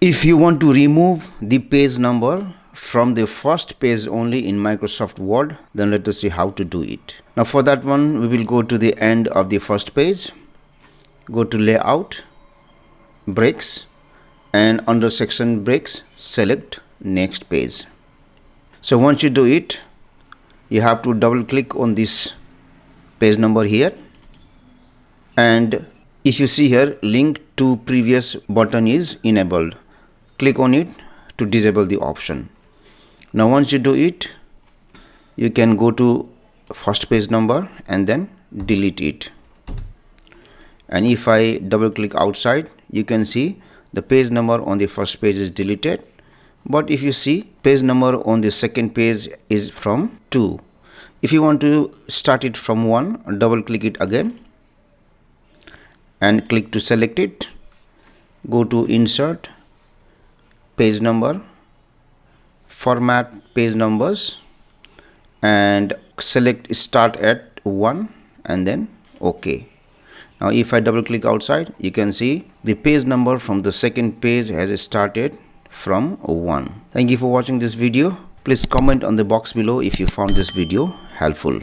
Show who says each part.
Speaker 1: If you want to remove the page number from the first page only in Microsoft Word, then let us see how to do it. Now for that one, we will go to the end of the first page, go to layout, breaks, and under section breaks, select next page. So once you do it, you have to double click on this page number here, and if you see here, link to previous button is enabled. Click on it to disable the option. Now once you do it, you can go to first page number and then delete it. And if I double click outside, you can see the page number on the first page is deleted. But if you see, page number on the second page is from 2. If you want to start it from 1, double click it again and click to select it. Go to insert, page number, format page numbers, and select start at 1 and then OK. Now if I double click outside, you can see the page number from the second page has started from 1. Thank you for watching this video. Please comment on the box below if you found this video helpful.